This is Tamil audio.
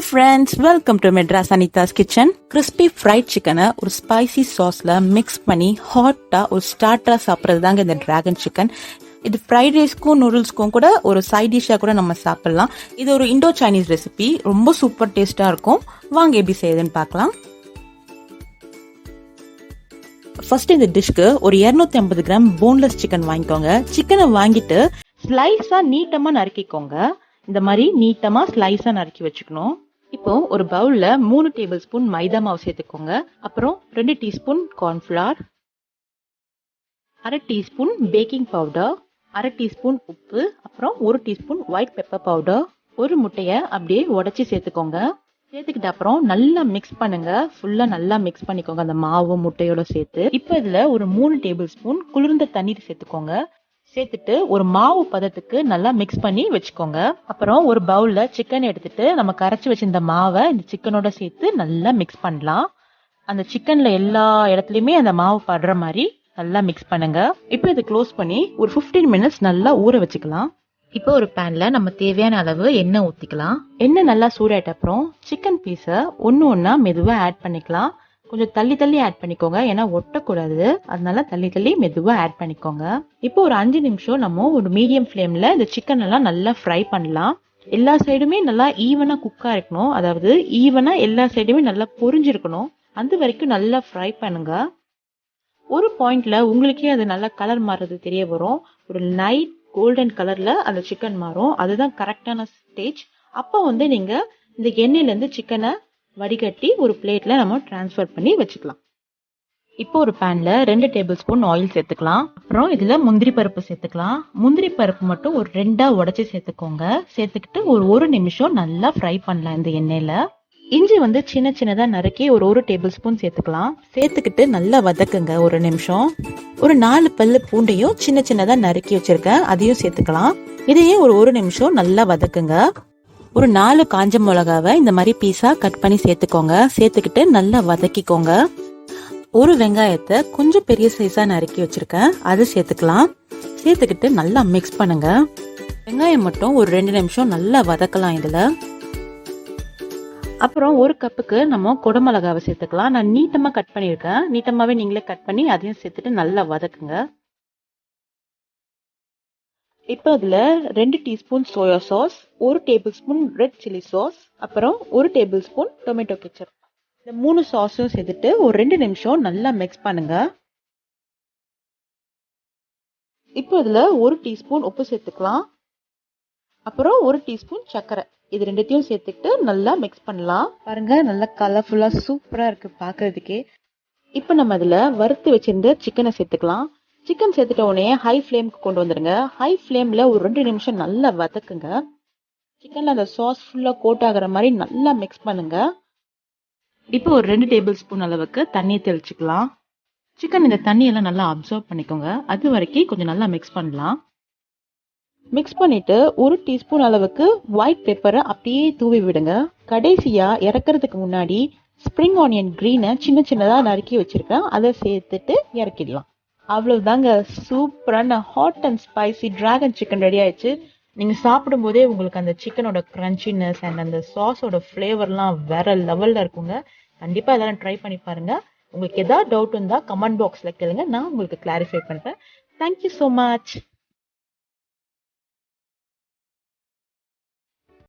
friends, welcome to Madrasanithaskitchen. Crispy fried chicken ஒரு spicy sauceல mix பண்ணி ஹாட்டா ஒரு ஸ்டார்ட்டரா சாப்பிட்றதுதாங்க இந்த டிராகன் சிக்கன். இது ஃப்ரைட் ரைஸ்க்கும் நூடுல்ஸ்க்கும் கூட ஒரு சைட் டிஷ்ஷா கூட நம்ம சாப்பிடலாம். இது ஒரு இண்டோ-சைனீஸ் ரெசிபி, ரொம்ப சூப்பர் டேஸ்டா இருக்கும். வாங்க எப்படி செய்யுதுன்னு பார்க்கலாம். ஃபர்ஸ்ட் இந்த டிஷ்க்கு ஒரு 250 கிராம் போன்லெஸ் சிக்கன் வாங்கிக்கோங்க. சிக்கனை வாங்கிட்டு ஸ்லைஸா நீட்டமா நறுக்கிக்கோங்க. இந்த மாதிரி நீட்டமா ஸ்லைஸா நறுக்கி வச்சுக்கணும். இப்போ ஒரு பவுல்ல 3 டேபிள் ஸ்பூன் மைதா மாவு சேர்த்துக்கோங்க. அப்புறம் 2 teaspoon cornflour, 1/2 teaspoon baking powder, 1/2 teaspoon உப்பு, அப்புறம் 1 டீஸ்பூன் ஒயிட் பெப்பர் பவுடர். ஒரு முட்டையை அப்படியே உடைச்சி சேர்த்துக்கோங்க. சேர்த்துக்கிட்ட அப்புறம் நல்லா மிக்ஸ் பண்ணுங்க. ஃபுல்லா நல்லா மிக்ஸ் பண்ணிக்கோங்க அந்த மாவு முட்டையோட சேர்த்து. இப்போ இதுல ஒரு 3 டேபிள் ஸ்பூன் குளிர்ந்த தண்ணீர் சேர்த்துக்கோங்க. சேர்த்துட்டு ஒரு மாவு பதத்துக்கு நல்லா மிக்ஸ் பண்ணி வச்சுக்கோங்க. அப்புறம் ஒரு பவுல்ல சிக்கன் எடுத்துட்டு நம்ம கரைச்சி வச்சிருந்த மாவை இந்த சிக்கனோட சேர்த்து நல்லா மிக்ஸ் பண்ணலாம். அந்த சிக்கன்ல எல்லா இடத்துலயுமே அந்த மாவு படுற மாதிரி நல்லா மிக்ஸ் பண்ணுங்க. இப்போ இதை க்ளோஸ் பண்ணி ஒரு 15 மினிட்ஸ் நல்லா ஊற வச்சுக்கலாம். இப்போ ஒரு பேன்ல நம்ம தேவையான அளவு எண்ணெய் ஊத்திக்கலாம். எண்ணெய் நல்லா சூடாயிட்ட அப்புறம் சிக்கன் பீஸை ஒன்னா மெதுவா ஆட் பண்ணிக்கலாம். கொஞ்சம் தள்ளி தள்ளி ஆட் பண்ணிக்கோங்க, ஏன்னா ஒட்டக்கூடாது. அதனால தள்ளி தள்ளி மெதுவா ஆட் பண்ணிக்கோங்க. இப்போ ஒரு 5 நிமிஷம் நம்ம ஒரு மீடியம் ஃப்ளேம்ல இந்த சிக்கன் எல்லாம் நல்லா ஃப்ரை பண்ணலாம். எல்லா சைடுமே நல்லா ஈவனா குக்கா இருக்கணும், அதாவது ஈவனா எல்லா சைடுமே நல்லா பொரிஞ்சிருக்கணும். அந்த வரைக்கும் நல்லா ஃப்ரை பண்ணுங்க. ஒரு பாயிண்ட்ல உங்களுக்கே அது நல்லா கலர் மாறுறது தெரிய வரும். ஒரு லைட் கோல்டன் கலர்ல அந்த சிக்கன் மாறும். அதுதான் கரெக்டான ஸ்டேஜ். அப்போ நீங்க இந்த எண்ணெயில இருந்து சிக்கனை வடிகட்டி ஒரு பிளேட்ல நம்ம டிரான்ஸ்ஃபர் பண்ணி வச்சுக்கலாம். இப்போ ஒரு பேன்ல 2 டேபிள் ஸ்பூன் ஆயில் சேர்த்துக்கலாம். அப்புறம் இதுல முந்திரி பருப்பு சேர்த்துக்கலாம். முந்திரி பருப்பு மட்டும் ஒரு 2ஆ உடைச்சு சேர்த்துக்கோங்க. சேர்த்துக்கிட்டு ஒரு 1 நிமிஷம் நல்லா ஃப்ரை பண்ணலாம் இந்த எண்ணெயில. இஞ்சி சின்ன சின்னதா நறுக்கி ஒரு 1 டேபிள் ஸ்பூன் சேர்த்துக்கலாம். சேர்த்துக்கிட்டு நல்லா வதக்குங்க ஒரு நிமிஷம். ஒரு 4 பல்லு பூண்டையும் சின்ன சின்னதா நறுக்கி வச்சிருக்கேன், அதையும் சேர்த்துக்கலாம். இதையும் ஒரு 1 நிமிஷம் நல்லா வதக்குங்க. ஒரு 4 காஞ்ச மிளகாவை இந்த மாதிரி பீஸா கட் பண்ணி சேர்த்துக்கோங்க. சேர்த்துக்கிட்டு நல்லா வதக்கிக்கோங்க. ஒரு வெங்காயத்தை கொஞ்சம் பெரிய சைஸா நறுக்கி வச்சிருக்கேன், அதை சேர்த்துக்கலாம். சேர்த்துக்கிட்டு நல்லா மிக்ஸ் பண்ணுங்க. வெங்காயம் மட்டும் ஒரு 2 நிமிஷம் நல்லா வதக்கலாம் இதுல. அப்புறம் ஒரு கப்புக்கு நம்ம குடமிளகாவை சேர்த்துக்கலாம். நான் நீட்டமா கட் பண்ணிருக்கேன், நீட்டமாவே நீங்களே கட் பண்ணி அதையும் சேர்த்துட்டு நல்லா வதக்குங்க. இப்போ அதுல 2 teaspoon soya sauce, 1 table spoon red chilli sauce, அப்புறம் 1 டேபிள் ஸ்பூன் டொமேட்டோ கெச்சப், இந்த 3 சாஸும் சேர்த்துட்டு ஒரு 2 நிமிஷம் நல்லா மிக்ஸ் பண்ணுங்க. இப்போ இதுல 1 டீஸ்பூன் உப்பு சேர்த்துக்கலாம். அப்புறம் 1 டீஸ்பூன் சர்க்கரை, இது ரெண்டுத்தையும் சேர்த்துட்டு நல்லா மிக்ஸ் பண்ணலாம். பாருங்க, நல்லா கலர்ஃபுல்லா சூப்பரா இருக்கு பாக்குறதுக்கே. இப்போ நம்ம அதுல வறுத்து வச்சிருந்த சிக்கனை சேர்த்துக்கலாம். சிக்கன் சேர்த்துட்ட உடனே ஹை ஃப்ளேம்க்கு கொண்டு வந்துடுங்க. ஹை ஃப்ளேம்ல ஒரு 2 நிமிஷம் நல்லா வதக்குங்க. சிக்கன்ல அந்த சாஸ் ஃபுல்லா கோட் ஆகுற மாதிரி நல்லா மிக்ஸ் பண்ணுங்க. இப்போ ஒரு 2 டேபிள் ஸ்பூன் அளவுக்கு தண்ணியை தெளிச்சுக்கலாம். சிக்கன் இந்த தண்ணியெல்லாம் நல்லா அப்சர்வ் பண்ணிக்கோங்க. அது வரைக்கும் கொஞ்சம் நல்லா மிக்ஸ் பண்ணலாம். மிக்ஸ் பண்ணிட்டு 1 டீஸ்பூன் அளவுக்கு ஒயிட் பெப்பரை அப்படியே தூவி விடுங்க. கடைசியா இறக்குறதுக்கு முன்னாடி ஸ்ப்ரிங் ஆனியன் கிரீனை சின்ன சின்னதா நறுக்கி வச்சிருக்கேன், அதை சேர்த்துட்டு இறக்கிடலாம். அவ்வளவுதாங்க, சூப்பரான hot and spicy dragon chicken ready ஆயிடுச்சு. நீங்க சாப்பிடும் போதே உங்களுக்கு அந்த சிக்கனோட கிரன்ச்சினஸ் அண்ட் அந்த சாஸோட ஃபிளேவர்லாம் வேற லெவல்ல இருக்குங்க. கண்டிப்பா இதெல்லாம் ட்ரை பண்ணி பாருங்க. உங்களுக்கு ஏதாவது டவுட் இருந்தா கமெண்ட் பாக்ஸ்ல கேளுங்க, நான் உங்களுக்கு கிளாரிஃபை பண்றேன். Thank you so much.